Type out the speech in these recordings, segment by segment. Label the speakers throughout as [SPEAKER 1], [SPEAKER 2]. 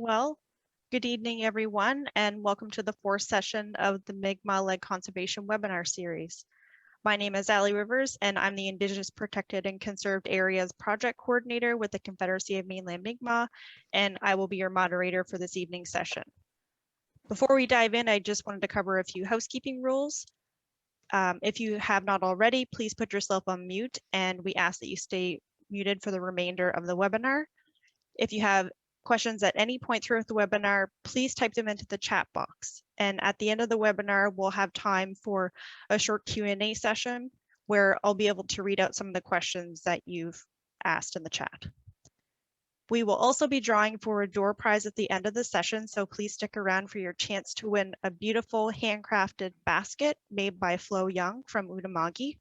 [SPEAKER 1] Well, good evening, everyone, and welcome to the fourth session of the Mi'kmaq-led conservation webinar series. My name is Allie Rivers, and I'm the Indigenous Protected and Conserved Areas Project Coordinator with the Confederacy of Mainland Mi'kmaq, and I will be your moderator for this evening's session. Before we dive in, I just wanted to cover a few housekeeping rules. If you have not already, please put yourself on mute, and we ask that you stay muted for the remainder of the webinar. If you have questions at any point throughout the webinar, please type them into the chat box. And at the end of the webinar, we'll have time for a short Q&A session where I'll be able to read out some of the questions that you've asked in the chat. We will also be drawing for a door prize at the end of the session, so please stick around for your chance to win a beautiful handcrafted basket made by Flo Young from Unama'ki.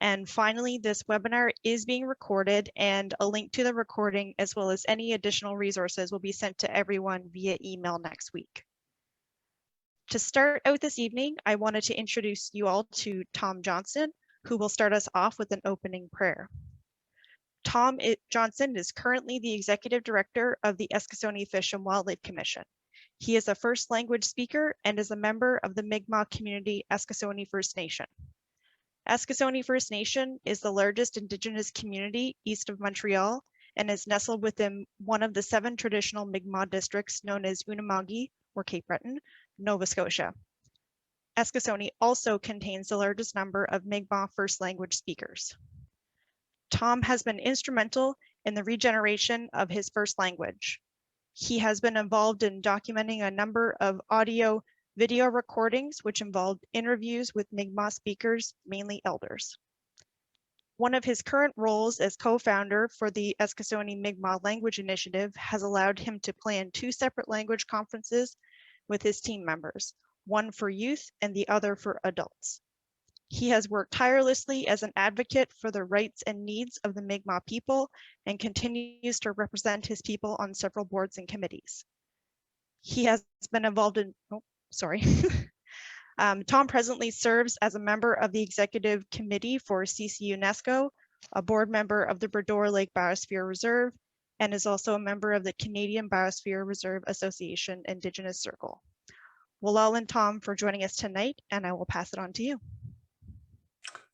[SPEAKER 1] And finally, this webinar is being recorded, and a link to the recording as well as any additional resources will be sent to everyone via email next week. To start out this evening, I wanted to introduce you all to Tom Johnson, who will start us off with an opening prayer. Tom Johnson is currently the Executive Director of the Eskasoni Fish and Wildlife Commission. He is a first language speaker and is a member of the Mi'kmaq community Eskasoni First Nation. Eskasoni First Nation is the largest Indigenous community east of Montreal and is nestled within one of the 7 traditional Mi'kmaq districts known as Unama'ki, or Cape Breton, Nova Scotia. Eskasoni also contains the largest number of Mi'kmaq first language speakers. Tom has been instrumental in the regeneration of his first language. He has been involved in documenting a number of video recordings, which involved interviews with Mi'kmaq speakers, mainly elders. One of his current roles as co-founder for the Eskasoni Mi'kmaq Language Initiative has allowed him to plan 2 separate language conferences with his team members, one for youth and the other for adults. He has worked tirelessly as an advocate for the rights and needs of the Mi'kmaq people and continues to represent his people on several boards and committees. He has been involved in, Tom presently serves as a member of the Executive Committee for CC UNESCO, a board member of the Bredor Lake Biosphere Reserve, and is also a member of the Canadian Biosphere Reserve Association Indigenous Circle. Wela'liek, Tom, for joining us tonight, and I will pass it on to you.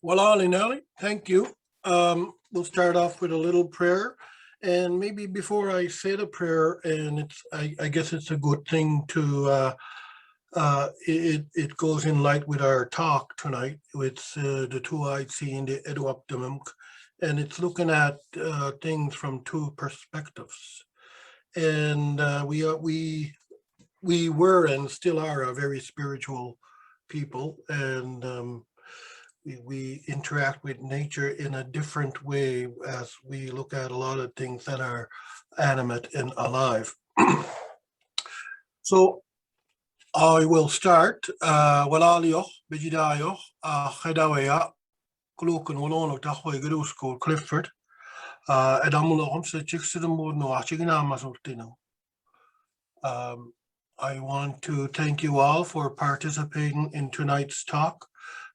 [SPEAKER 2] Wela'liek, Nelly, thank you. We'll start off with a little prayer. And maybe before I say the prayer, and I guess it's a good thing to, it goes in light with our talk tonight with the two-eyed sea and the Etuaptmunk, and it's looking at things from 2 perspectives. And we were and still are a very spiritual people, and we interact with nature in a different way as we look at a lot of things that are animate and alive. So I will start. Wela'liek, Bijidayoch, Hedawea, Kluken, Wolonok, Tahoe, Grusko, Clifford, Edamulom, Sechixidamurno, Achiginamazultino. I want to thank you all for participating in tonight's talk,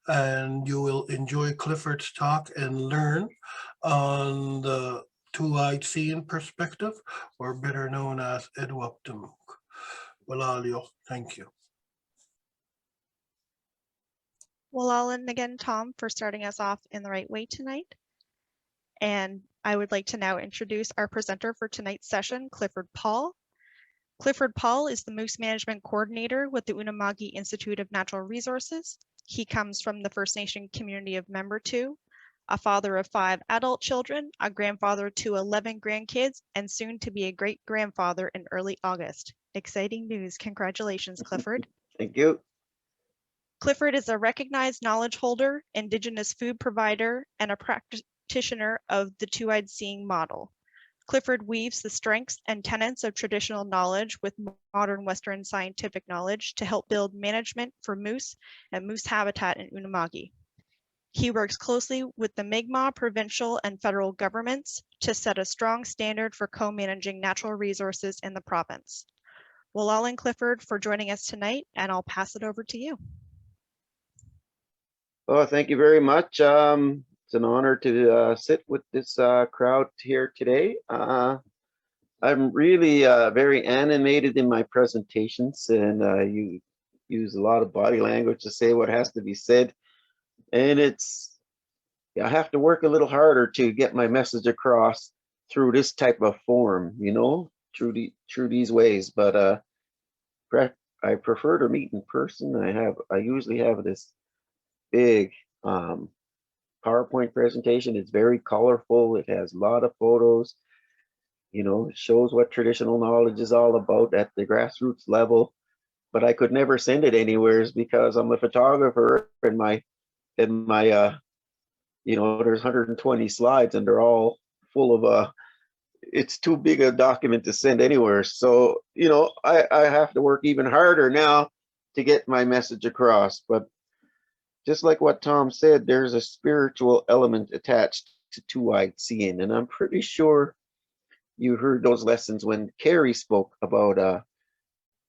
[SPEAKER 2] and you will enjoy Clifford's talk and learn on the two-eyed seeing perspective, or better known as Etuaptmunk. Wela'liek, thank you.
[SPEAKER 1] Wela'liek again, Tom, for starting us off in the right way tonight. And I would like to now introduce our presenter for tonight's session, Clifford Paul. Clifford Paul is the Moose Management Coordinator with the Unama'ki Institute of Natural Resources. He comes from the First Nation community of Membertou, a father of 5 adult children, a grandfather to 11 grandkids, and soon to be a great-grandfather in early August. Exciting news. Congratulations, Clifford.
[SPEAKER 3] Thank you.
[SPEAKER 1] Clifford is a recognized knowledge holder, Indigenous food provider, and a practitioner of the two-eyed seeing model. Clifford weaves the strengths and tenets of traditional knowledge with modern Western scientific knowledge to help build management for moose and moose habitat in Unama'ki. He works closely with the Mi'kmaq provincial and federal governments to set a strong standard for co-managing natural resources in the province. Wela'liek, Clifford, for joining us tonight, and I'll pass it over to you.
[SPEAKER 3] Oh, thank you very much. It's an honor to sit with this crowd here today. I'm really very animated in my presentations, and you use a lot of body language to say what has to be said. And I have to work a little harder to get my message across through this type of form, through these ways. But I prefer to meet in person. I usually have this big PowerPoint presentation. It's very colorful. It has a lot of photos. It shows what traditional knowledge is all about at the grassroots level. But I could never send it anywhere because I'm a photographer, and there's 120 slides and they're all full of it's too big a document to send anywhere. So, I have to work even harder now to get my message across. But just like what Tom said, there's a spiritual element attached to two-eyed seeing. And I'm pretty sure you heard those lessons when Carrie spoke about,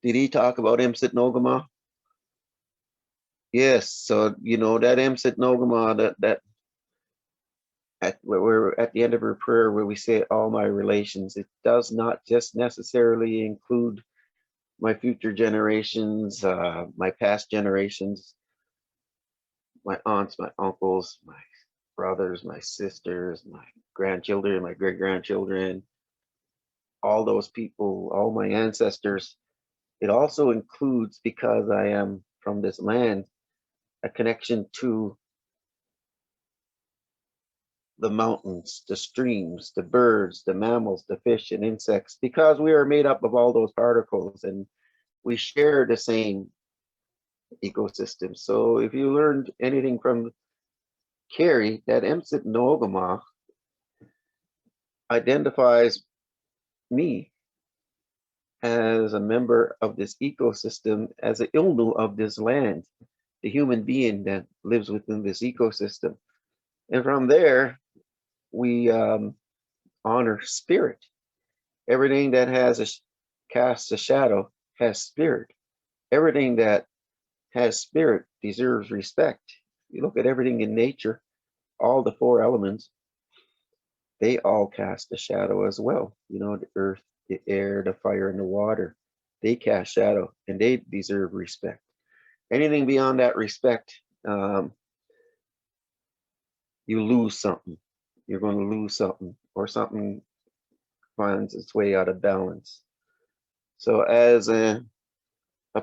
[SPEAKER 3] did he talk about Msit Nogama? Yes. So, that Msit Nogama, that we're at the end of her prayer where we say all my relations, it does not just necessarily include my future generations, my past generations, my aunts, my uncles, my brothers, my sisters, my grandchildren, my great-grandchildren, all those people, all my ancestors. It also includes, because I am from this land, a connection to the mountains, the streams, the birds, the mammals, the fish and insects, because we are made up of all those particles and we share the same ecosystem. So if you learned anything from Carrie, that Msit Nogama identifies me as a member of this ecosystem, as an Ilnu of this land, the human being that lives within this ecosystem. And from there, we honor spirit. Everything that casts a shadow has spirit. Everything that has spirit deserves respect. You look at everything in nature, all the four elements, they all cast a shadow as well. The earth, the air, the fire, and the water, they cast shadow and they deserve respect. Anything beyond that respect, you lose something. You're going to lose something, or something finds its way out of balance. So as a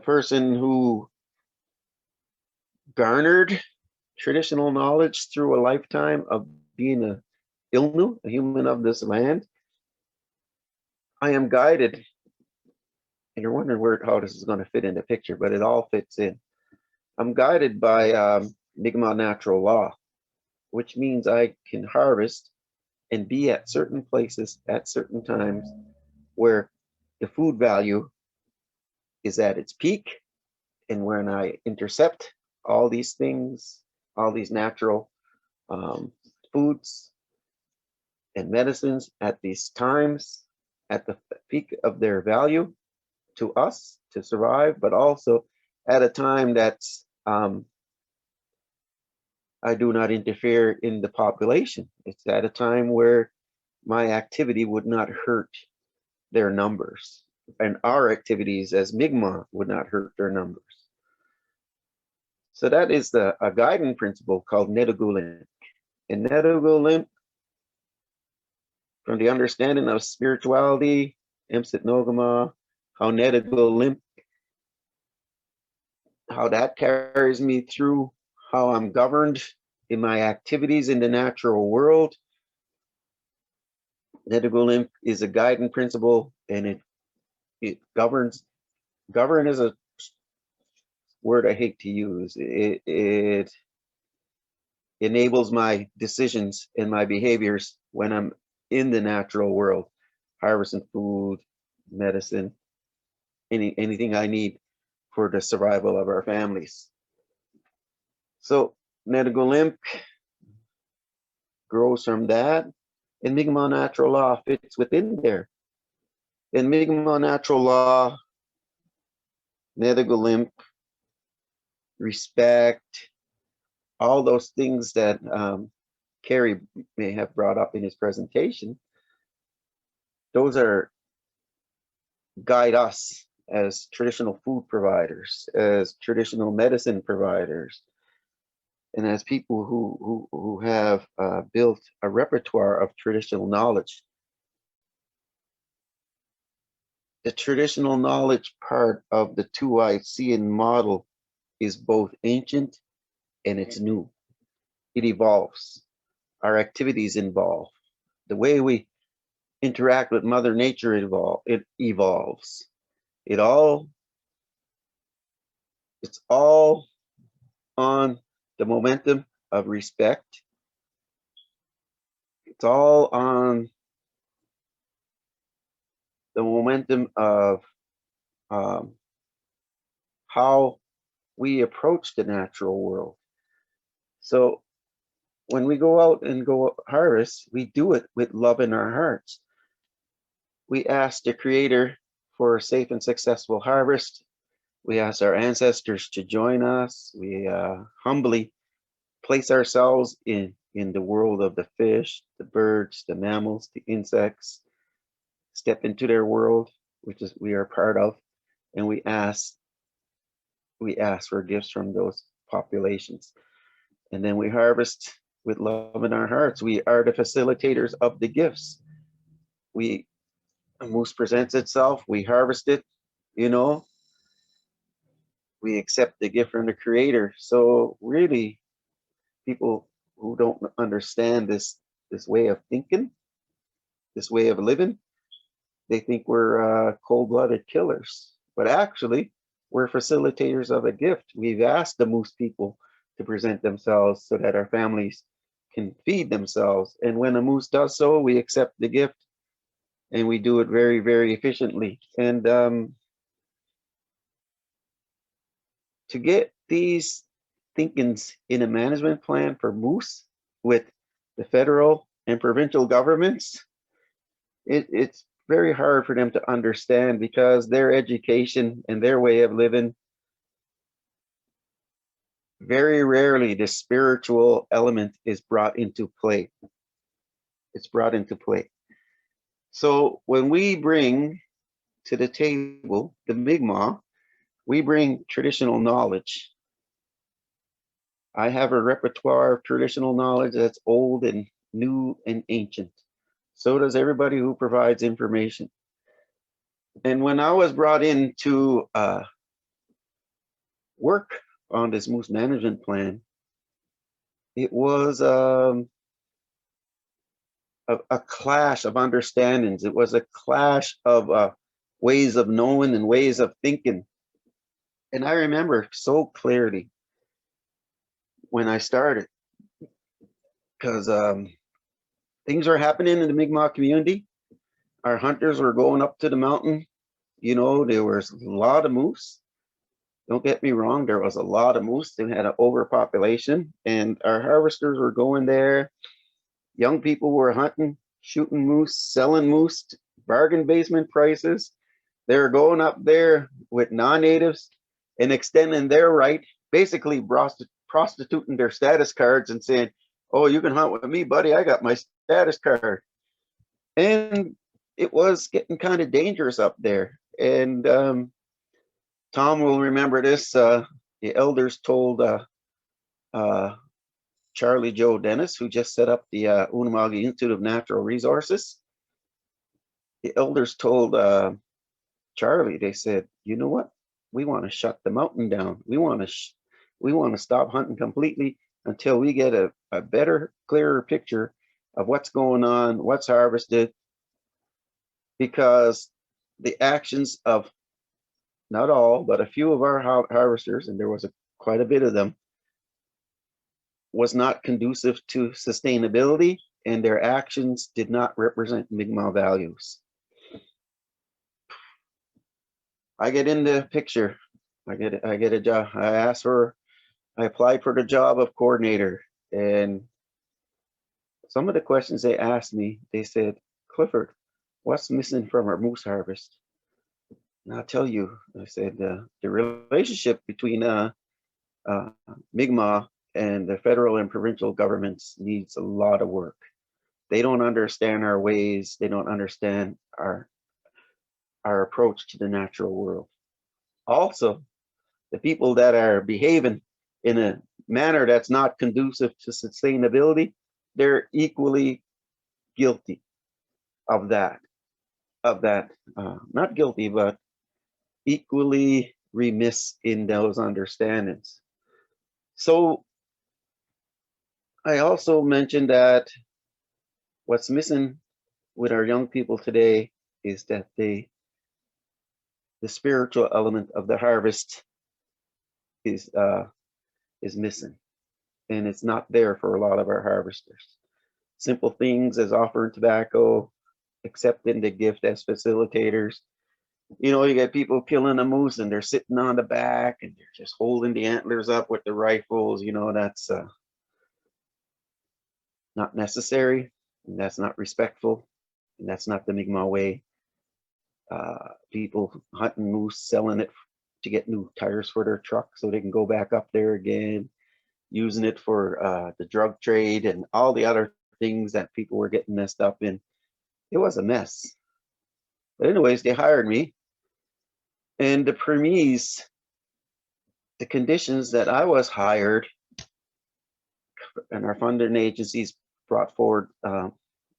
[SPEAKER 3] person who garnered traditional knowledge through a lifetime of being a Ilnu, a human of this land, I am guided, and you're wondering how this is going to fit in the picture, but it all fits in. I'm guided by Mi'kmaq natural law, which means I can harvest and be at certain places at certain times where the food value is at its peak. And when I intercept all these things, all these natural foods and medicines at these times, at the peak of their value to us to survive, but also at a time that's I do not interfere in the population. It's at a time where my activity would not hurt their numbers, and our activities as Mi'kmaq would not hurt their numbers. So that is a guiding principle called Nedugulimp. And Nedugulimp, from the understanding of spirituality, Msit Nogama, how Nedugulimp, how that carries me through how I'm governed in my activities in the natural world. Nedugulimp is a guiding principle, and it governs. Govern is a word I hate to use. It enables my decisions and my behaviors when I'm in the natural world, harvesting food, medicine, anything I need for the survival of our families. So Nedugulimp grows from that, and Mi'kmaq natural law fits within there. In Mi'kmaq natural law, Nedugulimp, respect, all those things that Carrie may have brought up in his presentation, those are guide us as traditional food providers, as traditional medicine providers, and as people who have built a repertoire of traditional knowledge. The traditional knowledge part of the 2ICN model is both ancient and it's new. It evolves. Our activities evolve. The way we interact with Mother Nature evolves. It's all on the momentum of respect. It's all on the momentum of how we approach the natural world. So when we go out and go harvest, we do it with love in our hearts. We ask the Creator for a safe and successful harvest. We ask our ancestors to join us. We humbly place ourselves in the world of the fish, the birds, the mammals, the insects, step into their world, which is we are part of, and we ask for gifts from those populations. And then we harvest with love in our hearts. We are the facilitators of the gifts. A moose presents itself, we harvest it, we accept the gift from the Creator. So really, people who don't understand this way of thinking, this way of living, they think we're cold-blooded killers. But actually, we're facilitators of a gift. We've asked the moose people to present themselves so that our families can feed themselves. And when a moose does so, we accept the gift and we do it very, very efficiently. And to get these thinkings in a management plan for moose with the federal and provincial governments, it's very hard for them to understand because their education and their way of living, very rarely the spiritual element is brought into play. It's brought into play. So when we bring to the table the Mi'kmaq, we bring traditional knowledge. I have a repertoire of traditional knowledge that's old and new and ancient. So does everybody who provides information. And when I was brought in to work on this moose management plan, it was a clash of understandings. It was a clash of ways of knowing and ways of thinking. And I remember so clearly when I started, because things were happening in the Mi'kmaq community. Our hunters were going up to the mountain. There was a lot of moose. Don't get me wrong, there was a lot of moose. They had an overpopulation, and our harvesters were going there. Young people were hunting, shooting moose, selling moose, bargain basement prices. They were going up there with non-natives and extending their right, basically prostituting their status cards and saying, "Oh, you can hunt with me, buddy. I got my status card." And it was getting kind of dangerous up there. And Tom will remember this. The elders told Charlie Joe Dennis, who just set up the Unama'ki Institute of Natural Resources. The elders told Charlie, they said, "You know what? We want to shut the mountain down. We want to stop hunting completely until we get a better, clearer picture of what's going on, what's harvested, because the actions of not all, but a few of our harvesters, and there was quite a bit of them, was not conducive to sustainability, and their actions did not represent Mi'kmaq values." I get in the picture. I get a job. I applied for the job of coordinator, and some of the questions they asked me, they said, "Clifford, what's missing from our moose harvest?" And I'll tell you, I said, the relationship between Mi'kmaq and the federal and provincial governments needs a lot of work. They don't understand our ways. They don't understand our our approach to the natural world. Also, the people that are behaving in a manner that's not conducive to sustainability, they're equally guilty of that. Not guilty, but equally remiss in those understandings. So I also mentioned that what's missing with our young people today is that the spiritual element of the harvest is missing, and it's not there for a lot of our harvesters. Simple things as offering tobacco, accepting the gift as facilitators. You know, you get people killing a moose and they're sitting on the back and they're just holding the antlers up with the rifles. You know, that's not necessary, and that's not respectful, and that's not the Mi'kmaq way. People hunting moose, selling it to get new tires for their truck so they can go back up there again, using it for the drug trade and all the other things that people were getting messed up in. It was a mess. But anyways, they hired me, and the premise, the conditions that I was hired, and our funding agencies brought forward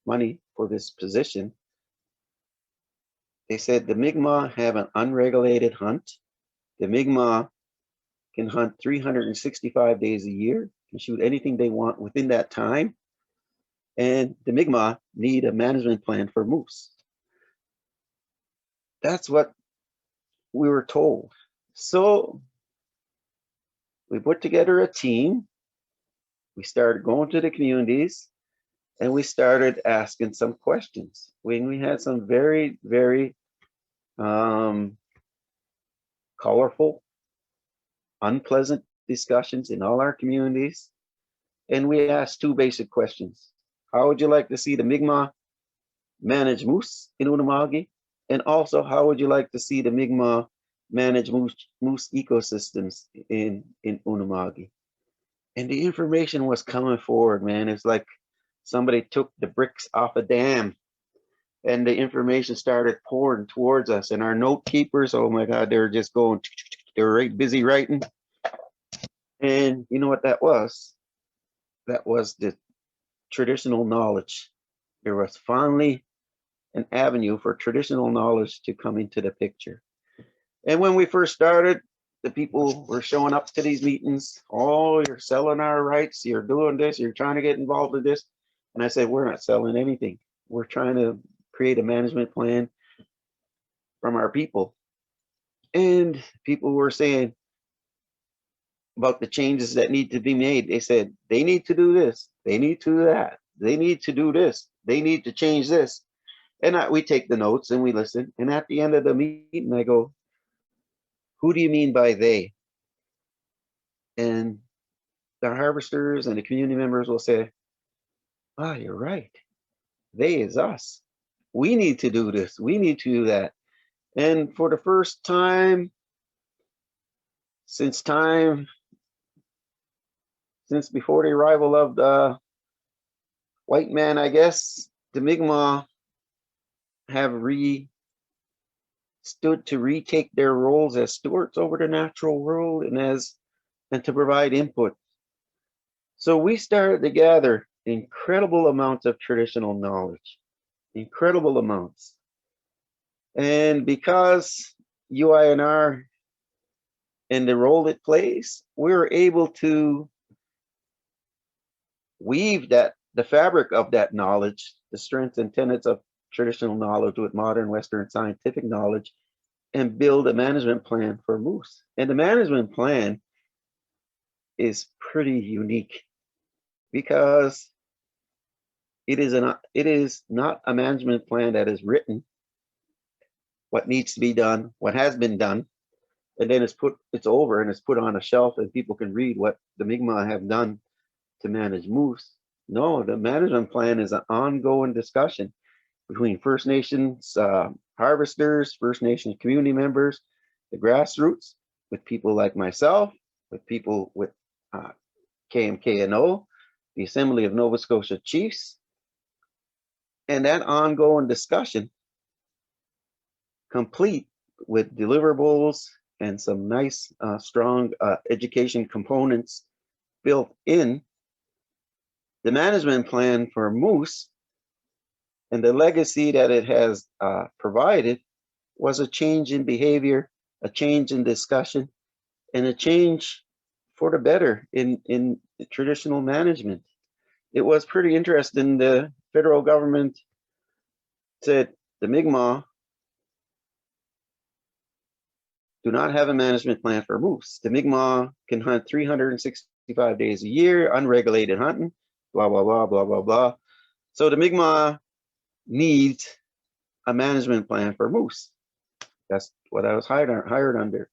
[SPEAKER 3] money for this position. They said the Mi'kmaq have an unregulated hunt. The Mi'kmaq can hunt 365 days a year, can shoot anything they want within that time. And the Mi'kmaq need a management plan for moose. That's what we were told. So we put together a team. We started going to the communities, and we started asking some questions. When we had some very, very colorful, unpleasant discussions in all our communities. And we asked two basic questions. How would you like to see the Mi'kmaq manage moose in Unama'ki? And also, how would you like to see the Mi'kmaq manage moose ecosystems in Unama'ki? And the information was coming forward, man. It's like somebody took the bricks off a dam, and the information started pouring towards us. And our note keepers, oh my God, they were just going, they were right busy writing. And you know what that was? That was the traditional knowledge. There was finally an avenue for traditional knowledge to come into the picture. And when we first started, the people were showing up to these meetings. Oh, you're selling our rights. You're doing this. You're trying to get involved in this. And I said, we're not selling anything. We're trying to create a management plan from our people. And people were saying about the changes that need to be made. They said, they need to do this. They need to do that. They need to do this. They need to change this. And we take the notes and we listen. And at the end of the meeting, I go, who do you mean by they? And the harvesters and the community members will say, ah, you're right. They is us. We need to do this. We need to do that. And for the first time, since before the arrival of the white man, I guess, the Mi'kmaq have stood to retake their roles as stewards over the natural world and to provide input. So we started to gather incredible amounts of traditional knowledge, incredible amounts. And because UINR and the role it plays, we were able to weave the fabric of that knowledge, the strengths and tenets of traditional knowledge with modern Western scientific knowledge, and build a management plan for moose. And the management plan is pretty unique because it is not a management plan that is written, what needs to be done, what has been done, and then it's over and it's put on a shelf and people can read what the Mi'kmaq have done to manage moose. No, the management plan is an ongoing discussion between First Nations harvesters, First Nations community members, the grassroots, with people like myself, with people with KMKNO, the Assembly of Nova Scotia Chiefs. And that ongoing discussion complete with deliverables and some nice, strong education components built in, the management plan for moose and the legacy that it has provided was a change in behavior, a change in discussion, and a change for the better in traditional management. It was pretty interesting. The federal government said the Mi'kmaq do not have a management plan for moose. The Mi'kmaq can hunt 365 days a year, unregulated hunting, blah, blah, blah, blah, blah, blah. So the Mi'kmaq needs a management plan for moose. That's what I was hired under.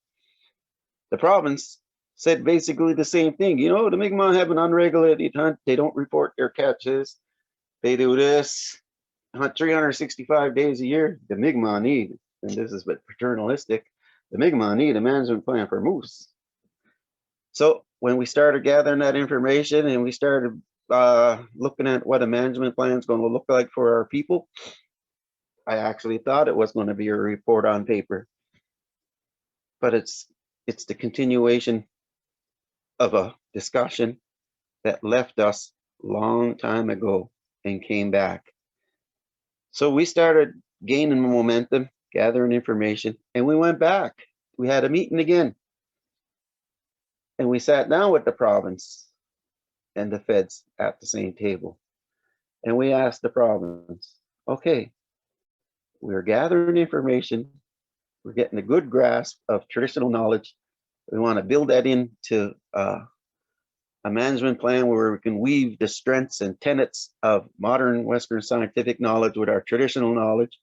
[SPEAKER 3] The province said basically the same thing. You know, the Mi'kmaq have an unregulated hunt. They don't report their catches. They do this, hunt 365 days a year. The Mi'kmaq need, and this is but paternalistic, the Mi'kmaq need a management plan for moose. So when we started gathering that information and we started looking at what a management plan is going to look like for our people, I actually thought it was going to be a report on paper, but it's the continuation of a discussion that left us long time ago and came back. So we started gaining momentum, gathering information, and we went back. We had a meeting again. And we sat down with the province and the feds at the same table. And we asked the province, okay, we're gathering information. We're getting a good grasp of traditional knowledge. We want to build that into a management plan where we can weave the strengths and tenets of modern Western scientific knowledge with our traditional knowledge.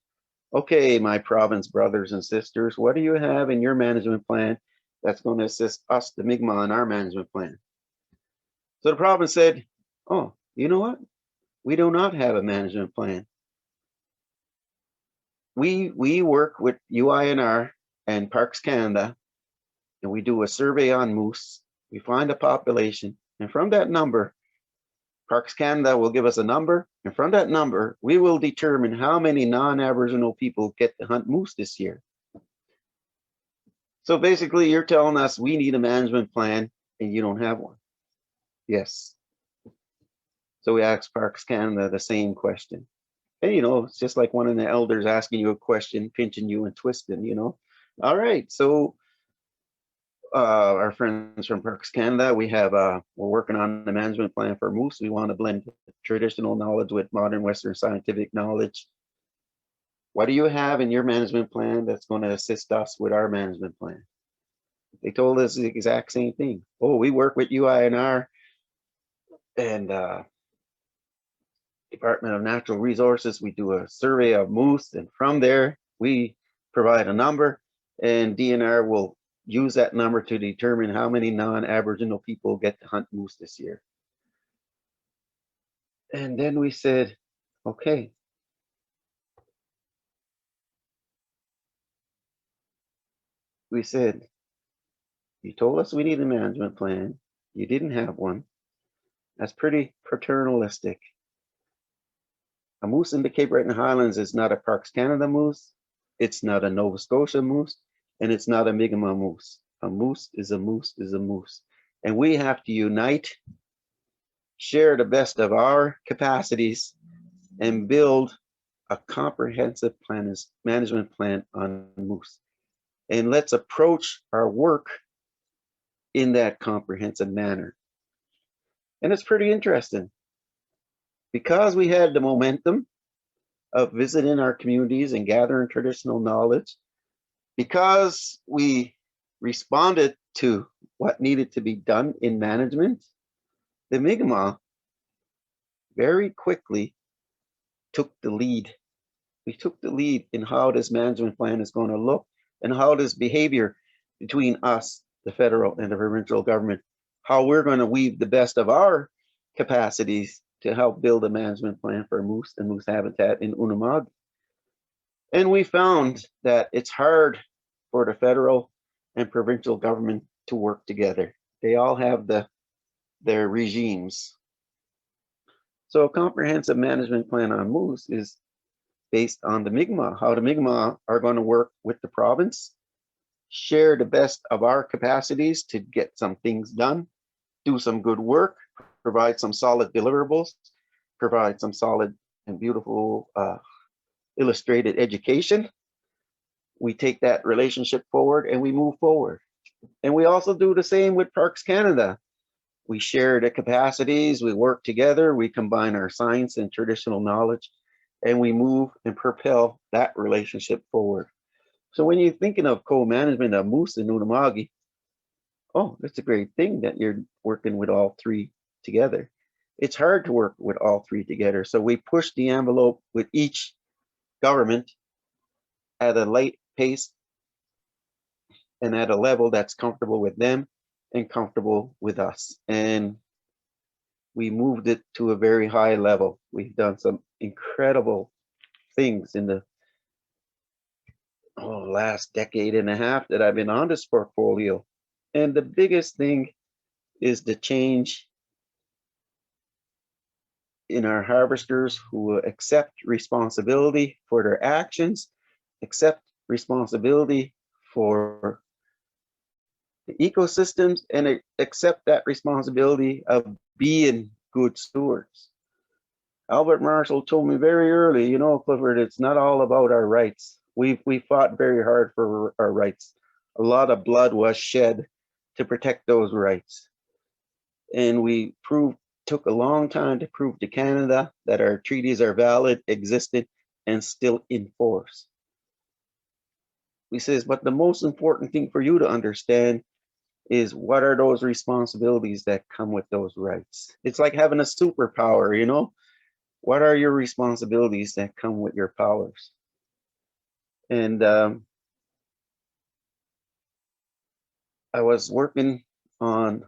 [SPEAKER 3] Okay, my province brothers and sisters, what do you have in your management plan that's going to assist us, the Mi'kmaq, in our management plan? So the province said, oh, you know what? We do not have a management plan. We work with UINR and Parks Canada, and we do a survey on moose. We find a population, and from that number, Parks Canada will give us a number, and from that number, we will determine how many non-Aboriginal people get to hunt moose this year. So basically, you're telling us we need a management plan, and you don't have one. Yes. So we asked Parks Canada the same question. And, you know, it's just like one of the elders asking you a question, pinching you and twisting, you know. All right, so our friends from Parks Canada, we're working on the management plan for moose. We want to blend traditional knowledge with modern Western scientific knowledge. What do you have in your management plan that's going to assist us with our management plan? They told us the exact same thing. Oh, we work with UINR and Department of Natural Resources. We do a survey of moose, and from there we provide a number, and DNR will use that number to determine how many non-Aboriginal people get to hunt moose this year. And then we said, okay, we said, you told us we need a management plan. You didn't have one. That's pretty paternalistic. A moose in the Cape Breton Highlands is not a Parks Canada moose. It's not a Nova Scotia moose, and it's not a Mi'kmaq moose. A moose is a moose is a moose. And we have to unite, share the best of our capacities, and build a comprehensive management plan on moose. And let's approach our work in that comprehensive manner. And it's pretty interesting. Because we had the momentum of visiting our communities and gathering traditional knowledge, because we responded to what needed to be done in management, the Mi'kmaq very quickly took the lead. We took the lead in how this management plan is going to look and how this behavior between us, the federal and the provincial government, how we're going to weave the best of our capacities to help build a management plan for moose and moose habitat in Unama'ki. And we found that it's hard for the federal and provincial government to work together. They all have their regimes. So a comprehensive management plan on moose is based on the Mi'kmaq, how the Mi'kmaq are going to work with the province, share the best of our capacities to get some things done, do some good work, provide some solid deliverables, provide some solid and beautiful illustrated education. We take that relationship forward and we move forward. And we also do the same with Parks Canada. We share the capacities, we work together, we combine our science and traditional knowledge, and we move and propel that relationship forward. So when you're thinking of co-management of moose and Unama'ki, oh, that's a great thing that you're working with all three together. It's hard to work with all three together. So we push the envelope with each government at a light pace and at a level that's comfortable with them and comfortable with us. And we moved it to a very high level. We've done some incredible things in the last decade and a half that I've been on this portfolio. And the biggest thing is the change in our harvesters who accept responsibility for their actions, accept responsibility for the ecosystems, and accept that responsibility of being good stewards. Albert Marshall told me very early, you know, Clifford, it's not all about our rights. We fought very hard for our rights. A lot of blood was shed to protect those rights. And we took a long time to prove to Canada that our treaties are valid, existed, and still in force. He says, but the most important thing for you to understand is what are those responsibilities that come with those rights? It's like having a superpower, you know? What are your responsibilities that come with your powers? And I was working on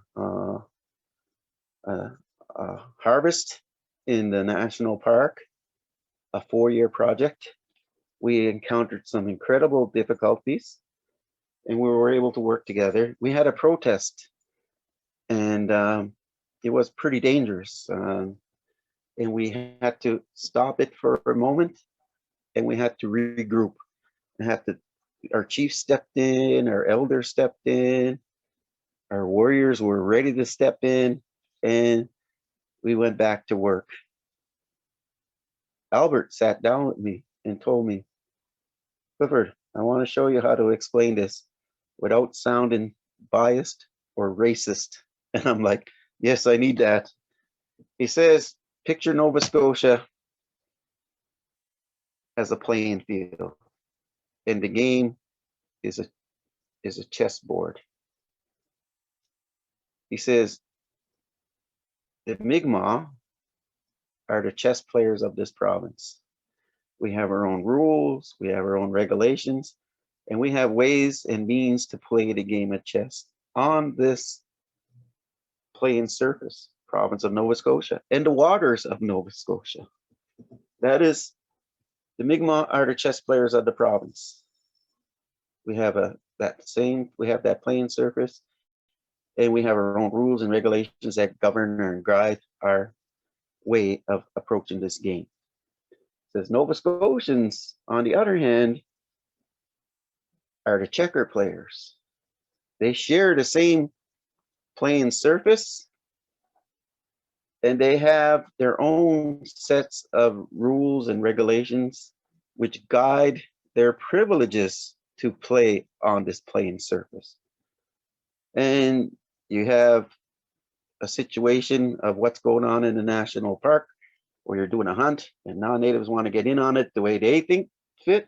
[SPEAKER 3] harvest in the national park, a 4-year project. We encountered some incredible difficulties and we were able to work together. We had a protest and it was pretty dangerous. And we had to stop it for a moment and we had to regroup. Our chief stepped in, our elders stepped in, our warriors were ready to step in, and we went back to work. Albert sat down with me and told me, Clifford, I want to show you how to explain this without sounding biased or racist. And I'm like, yes, I need that. He says, picture Nova Scotia as a playing field, and the game is a chessboard. He says, the Mi'kmaq are the chess players of this province. We have our own rules, we have our own regulations, and we have ways and means to play the game of chess on this playing surface, province of Nova Scotia, and the waters of Nova Scotia. That is, the Mi'kmaq are the chess players of the province. We have that playing surface, and we have our own rules and regulations that govern and guide our way of approaching this game. It says Nova Scotians, on the other hand, are the checker players. They share the same playing surface, and they have their own sets of rules and regulations which guide their privileges to play on this playing surface. And you have a situation of what's going on in the national park where you're doing a hunt and non-natives want to get in on it the way they think fit.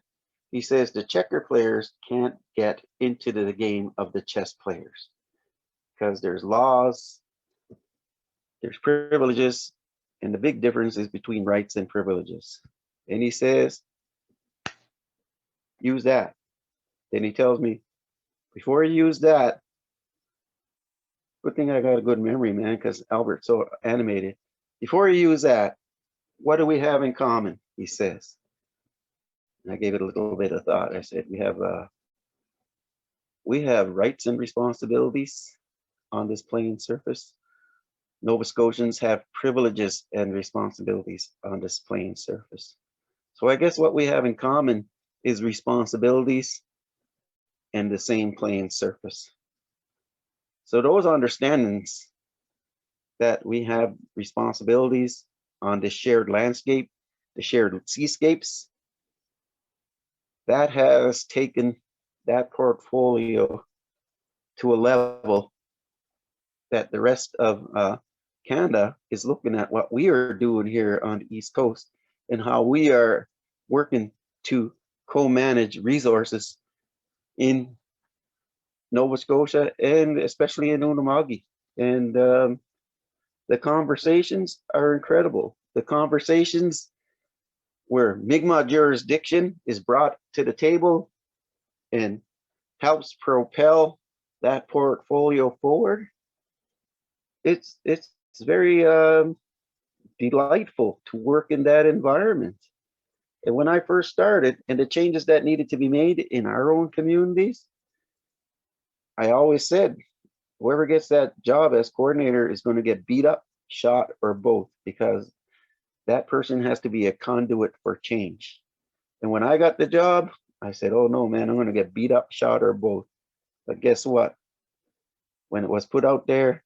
[SPEAKER 3] He says the checker players can't get into the game of the chess players because there's laws, there's privileges, and the big difference is between rights and privileges. And he says, use that. Then he tells me, before you use that, good thing I got a good memory, man, because Albert's so animated. Before you use that, what do we have in common? He says. And I gave it a little bit of thought. I said, we have rights and responsibilities on this playing surface. Nova Scotians have privileges and responsibilities on this playing surface. So I guess what we have in common is responsibilities and the same playing surface. So those understandings that we have responsibilities on the shared landscape, the shared seascapes, that has taken that portfolio to a level that the rest of Canada is looking at what we are doing here on the East Coast and how we are working to co-manage resources in Nova Scotia and especially in Unama'ki. And the conversations are incredible. The conversations where Mi'kmaq jurisdiction is brought to the table and helps propel that portfolio forward. It's very delightful to work in that environment. And when I first started, and the changes that needed to be made in our own communities, I always said, whoever gets that job as coordinator is going to get beat up, shot, or both, because that person has to be a conduit for change. And when I got the job, I said, oh no, man, I'm going to get beat up, shot, or both. But guess what? When it was put out there,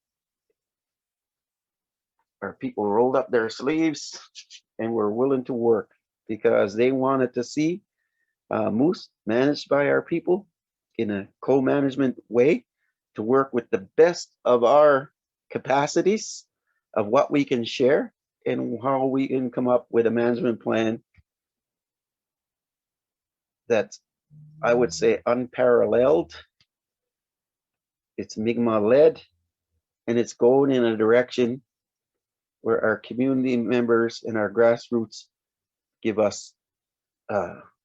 [SPEAKER 3] our people rolled up their sleeves and were willing to work because they wanted to see moose managed by our people in a co-management way, to work with the best of our capacities of what we can share and how we can come up with a management plan that's, I would say, unparalleled. It's Mi'kmaq led, and it's going in a direction where our community members and our grassroots give us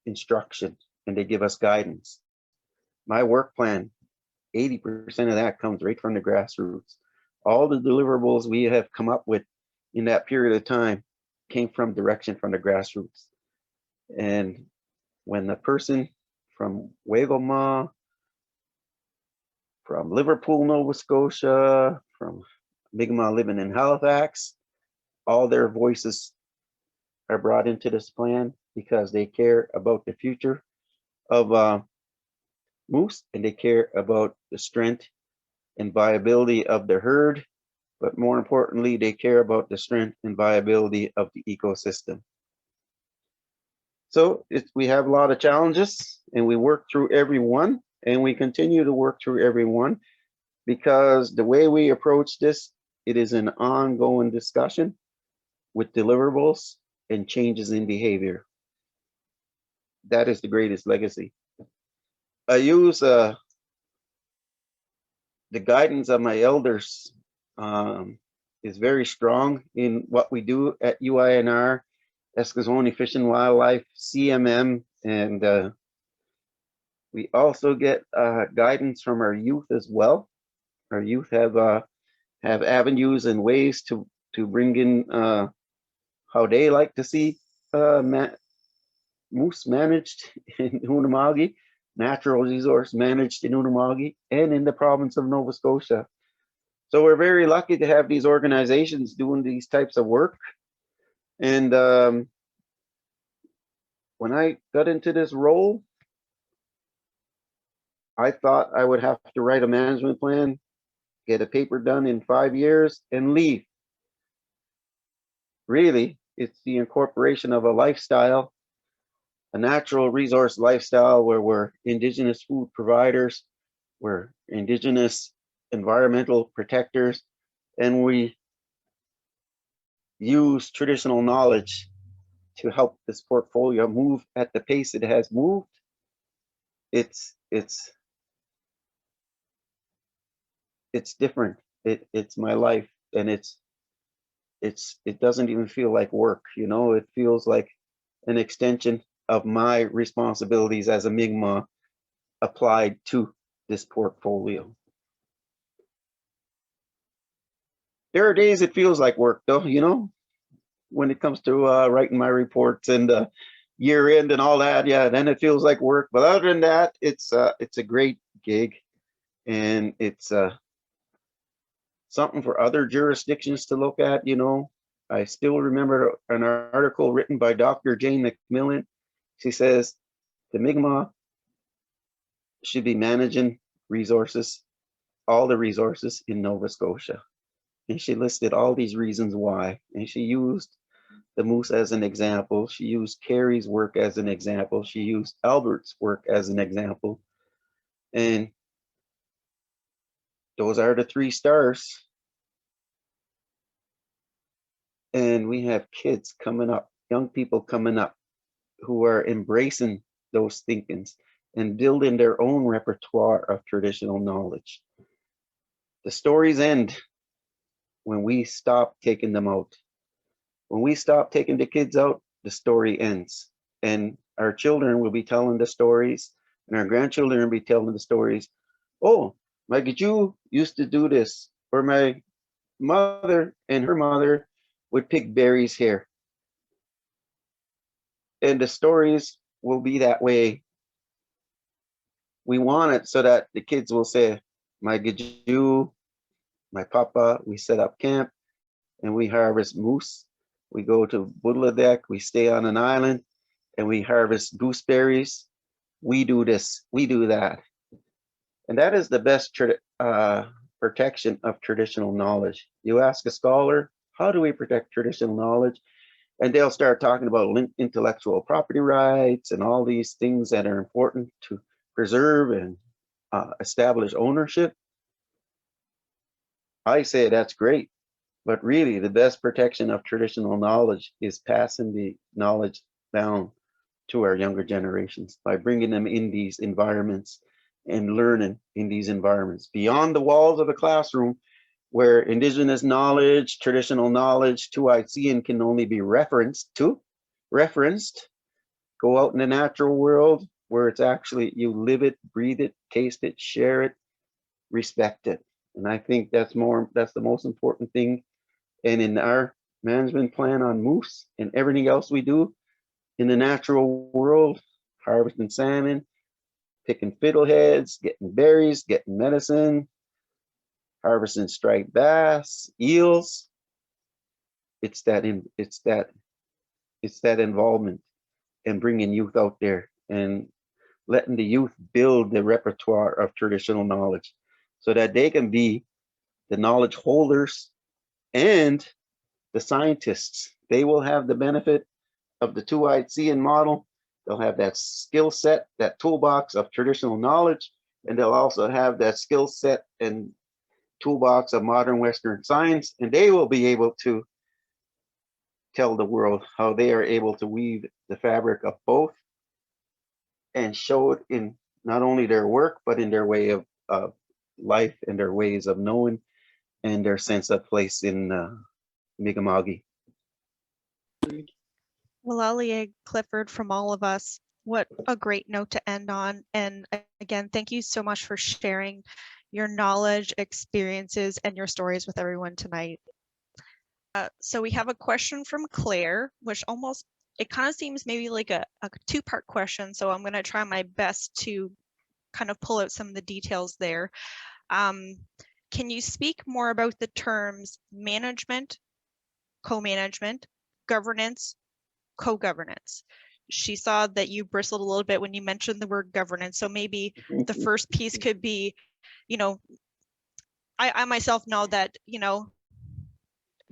[SPEAKER 3] instruction and they give us guidance. My work plan, 80% of that comes right from the grassroots. All the deliverables we have come up with in that period of time came from direction from the grassroots. And when the person from Wela'liek, from Liverpool, Nova Scotia, from Mi'kmaq living in Halifax, all their voices are brought into this plan because they care about the future of moose, and they care about the strength and viability of the herd, but more importantly, they care about the strength and viability of the ecosystem. So we have a lot of challenges, and we work through every one, and we continue to work through every one, because the way we approach this, it is an ongoing discussion with deliverables and changes in behavior. That is the greatest legacy. I use the guidance of my elders is very strong in what we do at UINR, Eskasoni Fish and Wildlife, CMM, and we also get guidance from our youth as well. Our youth have avenues and ways to bring in how they like to see moose managed in Unama'ki, natural resource managed in Unama'ki, and in the province of Nova Scotia. So we're very lucky to have these organizations doing these types of work. And when I got into this role, I thought I would have to write a management plan, get a paper done in 5 years, and leave. Really, it's the incorporation of a lifestyle, a natural resource lifestyle where we're Indigenous food providers, we're Indigenous environmental protectors, and we use traditional knowledge to help this portfolio move at the pace it has moved. It's different. It's my life, and it doesn't even feel like work, you know. It feels like an extension of my responsibilities as a Mi'kmaq applied to this portfolio. There are days it feels like work, though, you know, when it comes to writing my reports and year end and all that. Yeah, then it feels like work. But other than that, it's a great gig, and it's something for other jurisdictions to look at, you know. I still remember an article written by Dr. Jane McMillan. She says the Mi'kmaq should be managing resources, all the resources in Nova Scotia. And she listed all these reasons why. And she used the moose as an example. She used Carrie's work as an example. She used Albert's work as an example. And those are the 3 stars. And we have kids coming up, young people coming up who are embracing those thinkings and building their own repertoire of traditional knowledge. The stories end when we stop taking them out. When we stop taking the kids out, the story ends. And our children will be telling the stories, and our grandchildren will be telling the stories. Oh, my Giju used to do this, or my mother and her mother would pick berries here. And the stories will be that way. We want it so that the kids will say, my Giju, my papa, we set up camp and we harvest moose. We go to Wela'liek, we stay on an island and we harvest gooseberries. We do this, we do that. And that is the best protection of traditional knowledge. You ask a scholar, how do we protect traditional knowledge? And they'll start talking about intellectual property rights and all these things that are important to preserve and establish ownership. I say that's great, but really the best protection of traditional knowledge is passing the knowledge down to our younger generations by bringing them in these environments and learning in these environments beyond the walls of the classroom, where Indigenous knowledge, traditional knowledge, Tu'aitsian can only be referenced. Go out in the natural world where it's actually, you live it, breathe it, taste it, share it, respect it. And I think that's the most important thing. And in our management plan on moose and everything else we do in the natural world, harvesting salmon, picking fiddleheads, getting berries, getting medicine, harvesting striped bass, eels. It's that involvement and bringing youth out there and letting the youth build the repertoire of traditional knowledge so that they can be the knowledge holders and the scientists. They will have the benefit of the Tu'aitsian model. They'll have that skill set, that toolbox of traditional knowledge, and they'll also have that skill set and toolbox of modern Western science, and they will be able to tell the world how they are able to weave the fabric of both and show it in not only their work, but in their way of life and their ways of knowing and their sense of place in Mi'kmaq.
[SPEAKER 1] Wela'liek, Clifford, from all of us, what a great note to end on. And again, thank you so much for sharing your knowledge, experiences, and your stories with everyone tonight. So we have a question from Claire, which it kind of seems maybe like a 2-part question. So I'm going to try my best to kind of pull out some of the details there. Can you speak more about the terms management, co-management, governance, co-governance? She saw that you bristled a little bit when you mentioned the word governance. So maybe the first piece could be, I myself know that,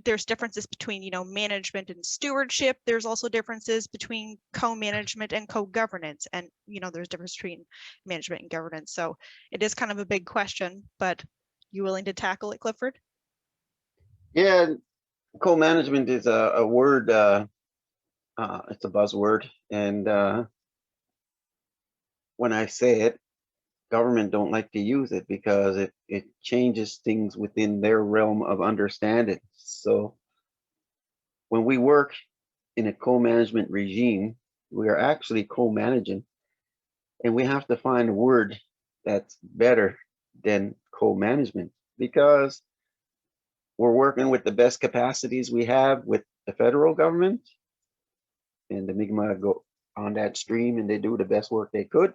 [SPEAKER 1] there's differences between, management and stewardship. There's also differences between co-management and co-governance. And, there's difference between management and governance. So it is kind of a big question, but you willing to tackle it, Clifford?
[SPEAKER 3] Yeah, co-management is a word, it's a buzzword. And when I say it, government don't like to use it because it changes things within their realm of understanding. So when we work in a co-management regime, we are actually co-managing, and we have to find a word that's better than co-management because we're working with the best capacities we have with the federal government, and the Mi'kmaq go on that stream and they do the best work they could.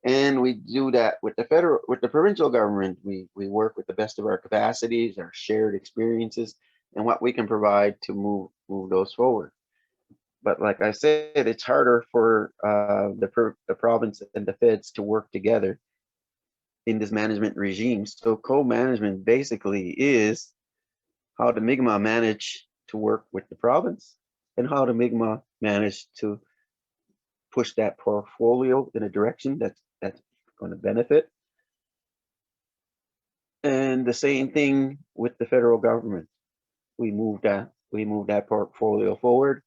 [SPEAKER 3] And we do that with the provincial government. We work with the best of our capacities, our shared experiences, and what we can provide to move those forward. But like I said, it's harder for the province and the feds to work together in this management regime. So co-management basically is how the Mi'kmaq manage to work with the province and how the Mi'kmaq manage to push that portfolio in a direction that's going to benefit. And the same thing with the federal government. We move that portfolio forward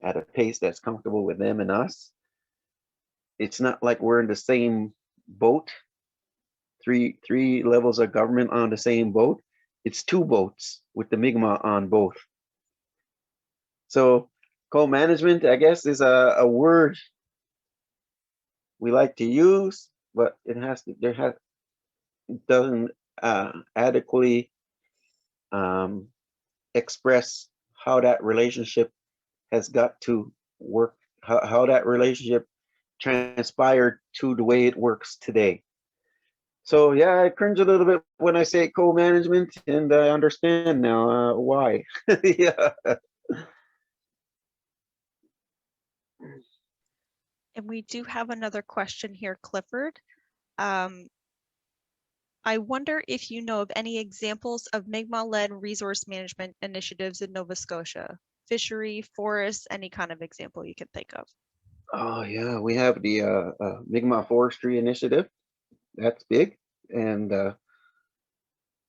[SPEAKER 3] at a pace that's comfortable with them and us. It's not like we're in the same boat, three levels of government on the same boat. It's two boats with the Mi'kmaq on both. So co-management, I guess, is a word we like to use, but it doesn't adequately express how that relationship has got to work, how that relationship transpired to the way it works today. So yeah, I cringe a little bit when I say co-management, and I understand now why. Yeah.
[SPEAKER 1] And we do have another question here, Clifford. I wonder if you know of any examples of Mi'kmaq-led resource management initiatives in Nova Scotia, fishery, forests, any kind of example you can think of.
[SPEAKER 3] Oh yeah, we have the Mi'kmaq Forestry Initiative. That's big, and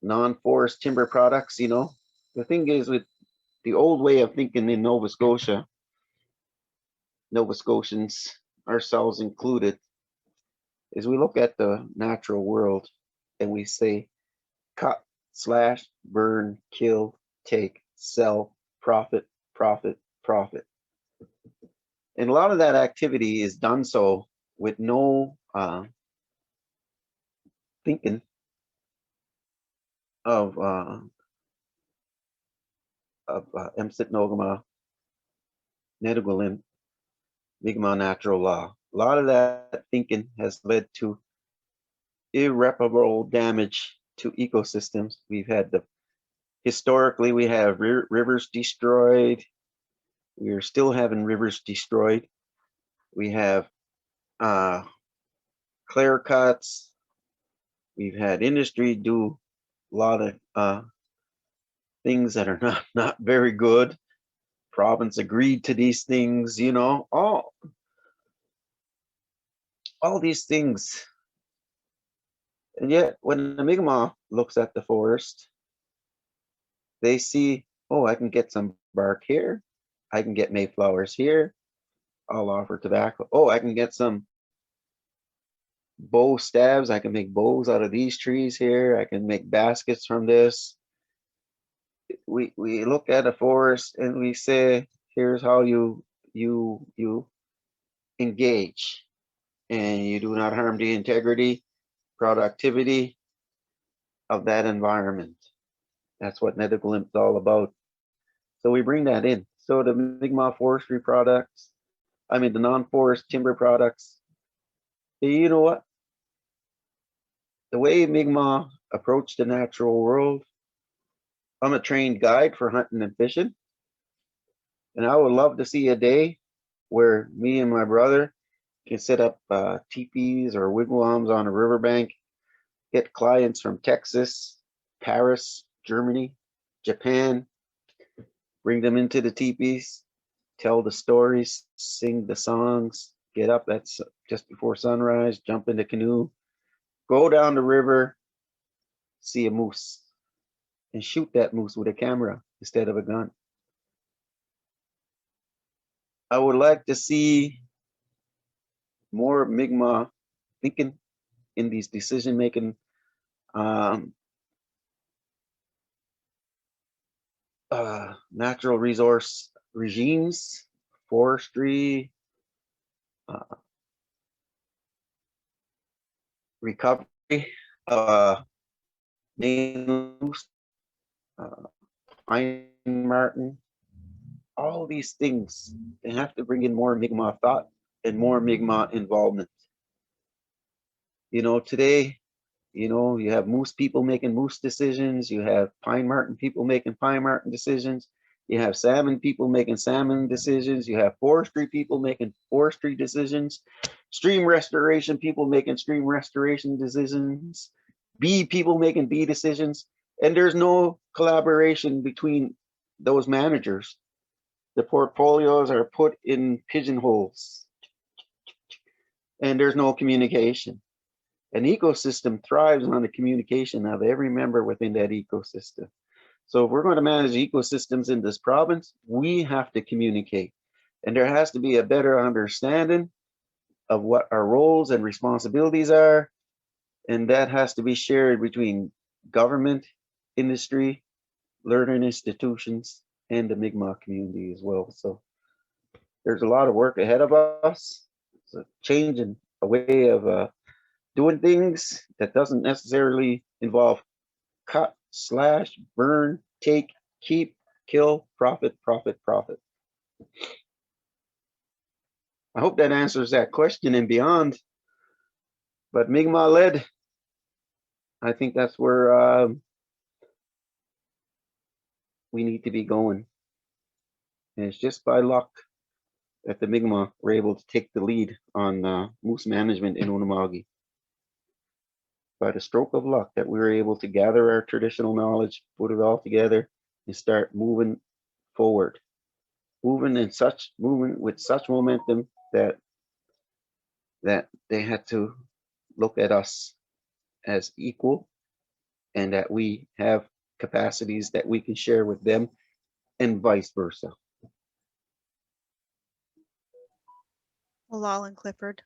[SPEAKER 3] non-forest timber products. The thing is with the old way of thinking in Nova Scotia, Nova Scotians, ourselves included, is we look at the natural world and we say cut, slash, burn, kill, take, sell, profit, profit, profit. And a lot of that activity is done so with no thinking of Emsit Nogama, Nedugulim, Mi'kmaq natural law. A lot of that thinking has led to irreparable damage to ecosystems. Historically, we have rivers destroyed. We are still having rivers destroyed. We have clear cuts. We've had industry do a lot of things that are not very good. Province agreed to these things, all these things. And yet, when the Mi'kmaq looks at the forest, they see, oh, I can get some bark here. I can get mayflowers here. I'll offer tobacco. Oh, I can get some bow stabs. I can make bows out of these trees here. I can make baskets from this. We look at a forest and we say, here's how you engage, and you do not harm the integrity, productivity of that environment. That's what Nedugulim is all about. So we bring that in. So the Mi'kmaq forestry products, the non-forest timber products, you know what? The way Mi'kmaq approach the natural world, I'm a trained guide for hunting and fishing. And I would love to see a day where me and my brother can set up teepees or wigwams on a riverbank, get clients from Texas, Paris, Germany, Japan, bring them into the teepees, tell the stories, sing the songs, get up at just before sunrise, jump in the canoe, go down the river, see a moose, and shoot that moose with a camera instead of a gun. I would like to see more Mi'kmaq thinking in these decision-making natural resource regimes, forestry, recovery, pine marten, all these things. They have to bring in more Mi'kmaq thought and more Mi'kmaq involvement. Today, You know, you have moose people making moose decisions. You have pine marten people making pine marten decisions. You have salmon people making salmon decisions. You have forestry people making forestry decisions. Stream restoration people making stream restoration decisions. Bee people making bee decisions. And there's no collaboration between those managers. The portfolios are put in pigeonholes. And there's no communication. An ecosystem thrives on the communication of every member within that ecosystem. So if we're going to manage ecosystems in this province, we have to communicate. And there has to be a better understanding of what our roles and responsibilities are. And that has to be shared between government, industry, learning institutions, and the Mi'kmaq community as well. So there's a lot of work ahead of us. It's a change in a way of doing things that doesn't necessarily involve cut, slash, burn, take, keep, kill, profit, profit, profit. I hope that answers that question and beyond. But Mi'kmaq led, I think that's where we need to be going. And it's just by luck that the Mi'kmaq were able to take the lead on moose management in Unama'ki. By the stroke of luck that we were able to gather our traditional knowledge, put it all together, and start moving forward. Moving with such momentum that they had to look at us as equal, and that we have capacities that we can share with them, and vice versa.
[SPEAKER 1] Wela'liek and Clifford.